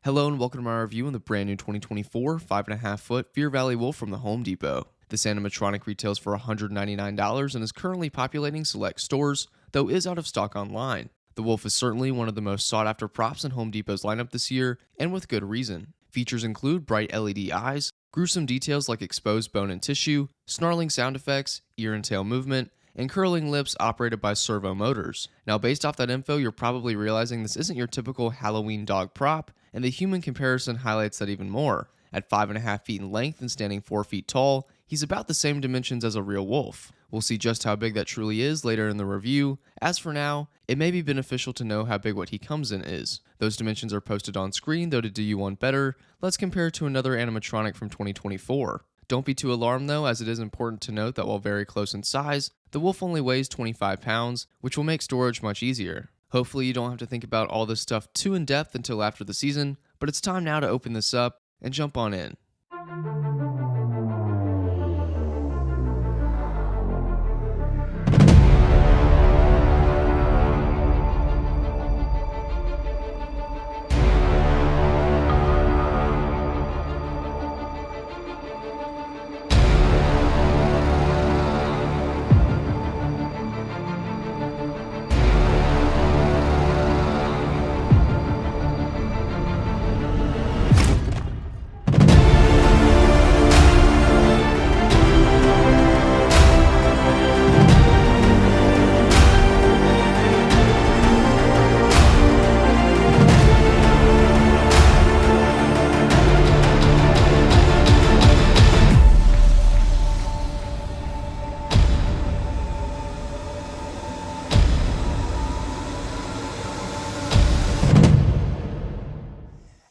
Hello and welcome to my review on the brand new 2024 5.5 foot Fear Valley Wolf from the Home Depot. This animatronic retails for $199 and is currently populating select stores, though is out of stock online. The Wolf is certainly one of the most sought after props in Home Depot's lineup this year, and with good reason. Features include bright LED eyes, gruesome details like exposed bone and tissue, snarling sound effects, ear and tail movement, and curling lips operated by servo motors. Now, based off that info, you're probably realizing this isn't your typical Halloween dog prop, and the human comparison highlights that even more. At 5.5 feet in length and standing 4 feet tall, he's about the same dimensions as a real wolf. We'll see just how big that truly is later in the review. As for now, it may be beneficial to know how big what he comes in is. Those dimensions are posted on screen, though to do you one better, let's compare it to another animatronic from 2024. Don't be too alarmed though, as it is important to note that while very close in size, the Wolf only weighs 25 pounds, which will make storage much easier. Hopefully you don't have to think about all this stuff too in depth until after the season, but it's time now to open this up and jump on in.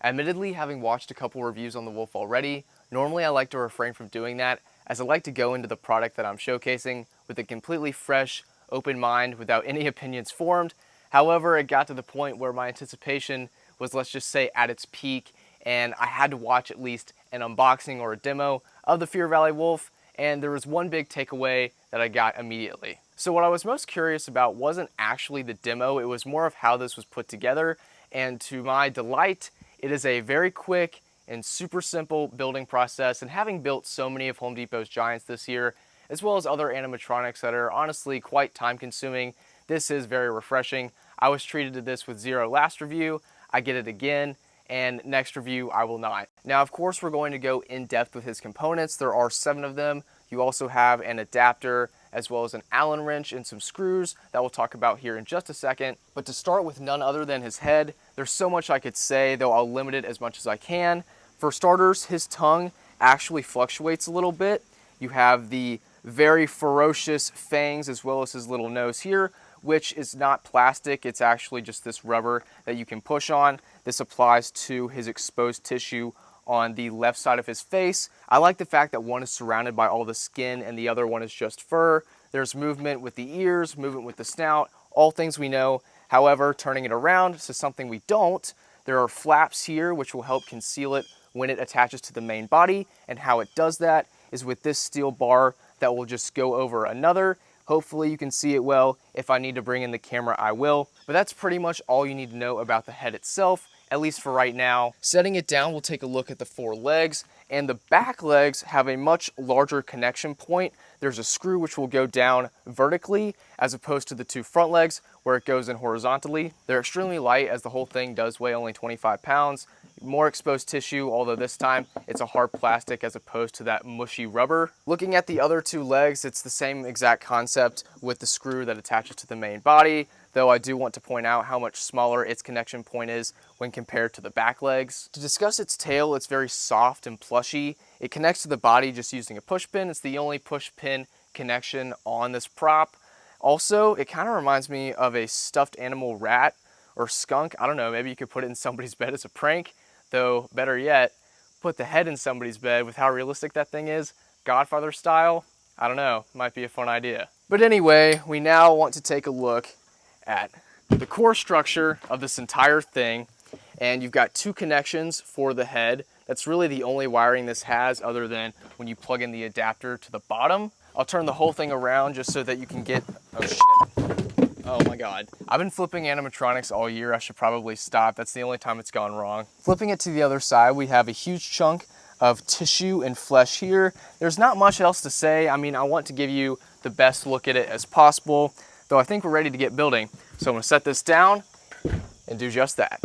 Admittedly, having watched a couple reviews on the Wolf already, normally I like to refrain from doing that, as I like to go into the product that I'm showcasing with a completely fresh, open mind without any opinions formed. However, it got to the point where my anticipation was, let's just say, at its peak, and I had to watch at least an unboxing or a demo of the Fear Valley Wolf, and there was one big takeaway that I got immediately. So what I was most curious about wasn't actually the demo, it was more of how this was put together, and to my delight, it is a very quick and super simple building process, and having built so many of Home Depot's giants this year, as well as other animatronics that are honestly quite time consuming, this is very refreshing. I was treated to this with zero last review, I get it again, and next review I will not. Now of course we're going to go in depth with his components. There are 7 of them. You also have an adapter as well as an Allen wrench and some screws that we'll talk about here in just a second. But to start with none other than his head, there's so much I could say, though I'll limit it as much as I can. For starters, his tongue actually fluctuates a little bit. You have the very ferocious fangs as well as his little nose here, which is not plastic, it's actually just this rubber that you can push on. This applies to his exposed tissue on the left side of his face. I like the fact that one is surrounded by all the skin and the other one is just fur. There's movement with the ears, movement with the snout, all things we know. However, turning it around to something we don't, there are flaps here which will help conceal it when it attaches to the main body, and how it does that is with this steel bar that will just go over another. Hopefully you can see it well. If I need to bring in the camera, I will. But that's pretty much all you need to know about the head itself, at least for right now. Setting it down, we'll take a look at the 4 legs, and the back legs have a much larger connection point. There's a screw which will go down vertically as opposed to the 2 front legs where it goes in horizontally. They're extremely light, as the whole thing does weigh only 25 pounds. More exposed tissue, although this time it's a hard plastic as opposed to that mushy rubber. Looking at the other 2 legs, it's the same exact concept with the screw that attaches to the main body, though I do want to point out how much smaller its connection point is when compared to the back legs. To discuss its tail, it's very soft and plushy. It connects to the body just using a push pin. It's the only push pin connection on this prop. Also, it kind of reminds me of a stuffed animal rat or skunk. I don't know, maybe you could put it in somebody's bed as a prank, though better yet, put the head in somebody's bed with how realistic that thing is, Godfather style. I don't know, might be a fun idea. But anyway, we now want to take a look at the core structure of this entire thing, and you've got 2 connections for the head. That's really the only wiring this has, other than when you plug in the adapter to the bottom. I'll turn the whole thing around just so that you can get, oh shit. Oh my God. I've been flipping animatronics all year. I should probably stop. That's the only time it's gone wrong. Flipping it to the other side, we have a huge chunk of tissue and flesh here. There's not much else to say. I mean, I want to give you the best look at it as possible, though I think we're ready to get building. So I'm gonna set this down and do just that.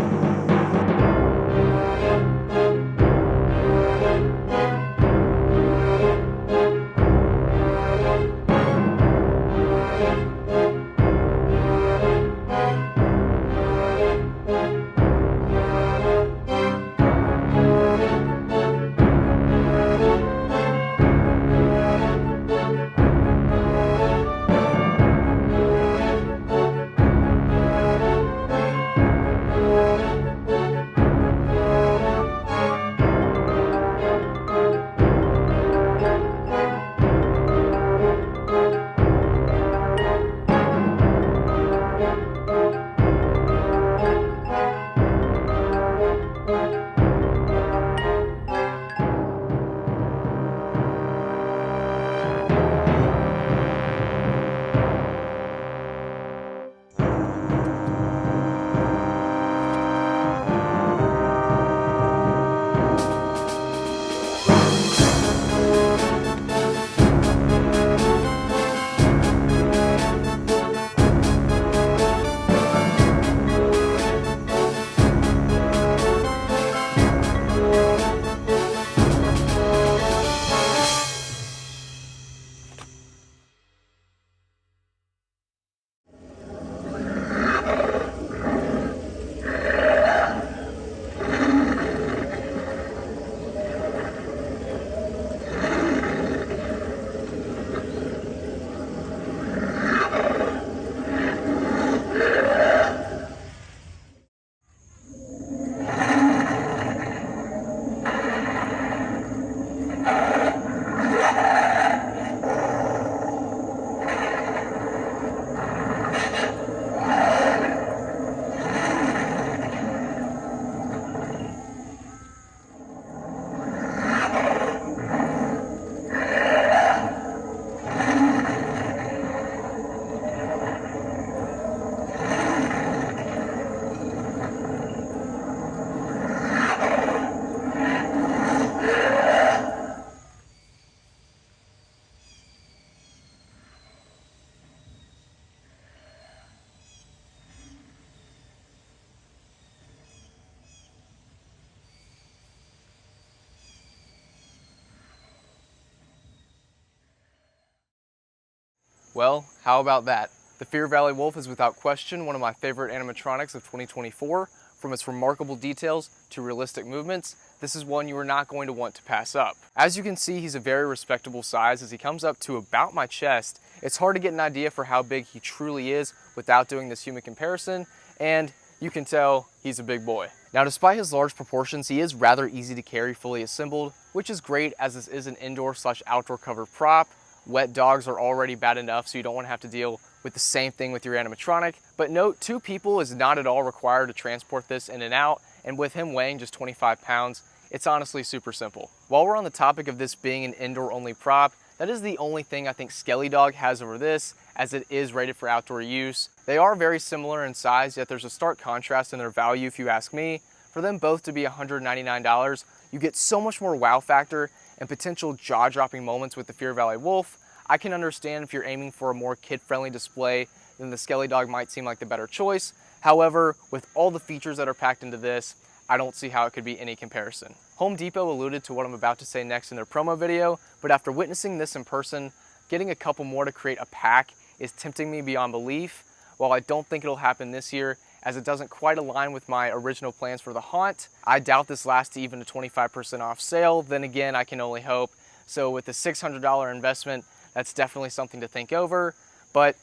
Well, how about that? The Fear Valley Wolf is without question one of my favorite animatronics of 2024. From its remarkable details to realistic movements, this is one you are not going to want to pass up. As you can see, he's a very respectable size as he comes up to about my chest. It's hard to get an idea for how big he truly is without doing this human comparison, and you can tell he's a big boy. Now, despite his large proportions, he is rather easy to carry fully assembled, which is great as this is an indoor/outdoor covered prop. Wet dogs are already bad enough, so you don't want to have to deal with the same thing with your animatronic. But note, 2 people is not at all required to transport this in and out, and with him weighing just 25 pounds, it's honestly super simple. While we're on the topic of this being an indoor-only prop, that is the only thing I think Skelly Dog has over this, as it is rated for outdoor use. They are very similar in size, yet there's a stark contrast in their value if you ask me. For them both to be $199, you get so much more wow factor and potential jaw-dropping moments with the Fear Valley Wolf. I can understand if you're aiming for a more kid-friendly display, then the Skelly Dog might seem like the better choice. However, with all the features that are packed into this, I don't see how it could be any comparison. Home Depot alluded to what I'm about to say next in their promo video, but after witnessing this in person, getting a couple more to create a pack is tempting me beyond belief. While I don't think it'll happen this year, as it doesn't quite align with my original plans for the Haunt, I doubt this lasts to even a 25% off sale. Then again, I can only hope. So with the $600 investment, that's definitely something to think over, but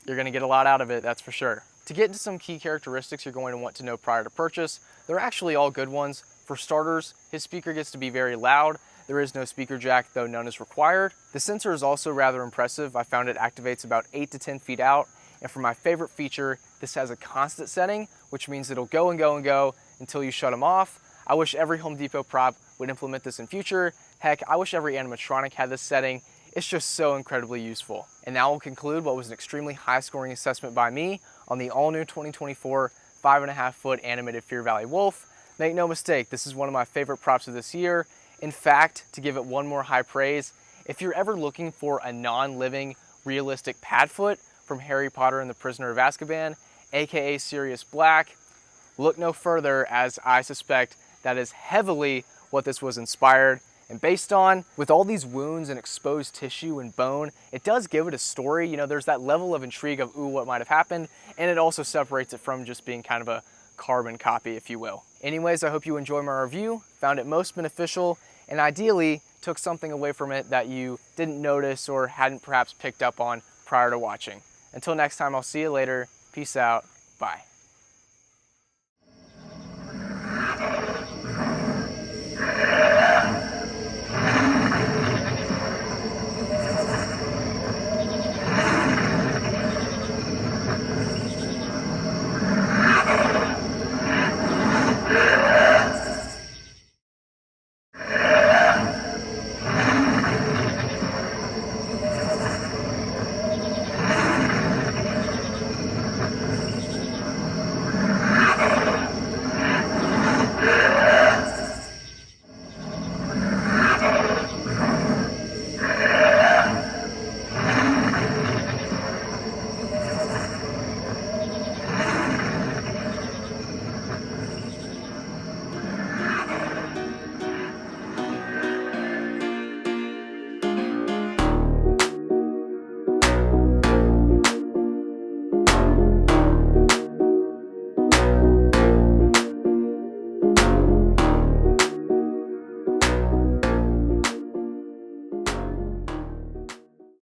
you're gonna get a lot out of it, that's for sure. To get into some key characteristics you're going to want to know prior to purchase, they're actually all good ones. For starters, his speaker gets to be very loud. There is no speaker jack, though none is required. The sensor is also rather impressive. I found it activates about 8 to 10 feet out. And for my favorite feature, this has a constant setting, which means it'll go and go and go until you shut them off. I wish every Home Depot prop would implement this in future. Heck, I wish every animatronic had this setting. It's just so incredibly useful. And that will conclude what was an extremely high scoring assessment by me on the all new 2024 5.5 foot animated Fear Valley Wolf. Make no mistake, this is one of my favorite props of this year. In fact, to give it one more high praise, if you're ever looking for a non-living, realistic Padfoot from Harry Potter and the Prisoner of Azkaban, aka Sirius Black, look no further, as I suspect that is heavily what this was inspired and based on. With all these wounds and exposed tissue and bone, it does give it a story. You know, there's that level of intrigue of, ooh, what might have happened, and it also separates it from just being kind of a carbon copy, if you will. Anyways, I hope you enjoyed my review, found it most beneficial, and ideally took something away from it that you didn't notice or hadn't perhaps picked up on prior to watching. Until next time, I'll see you later. Peace out. Bye.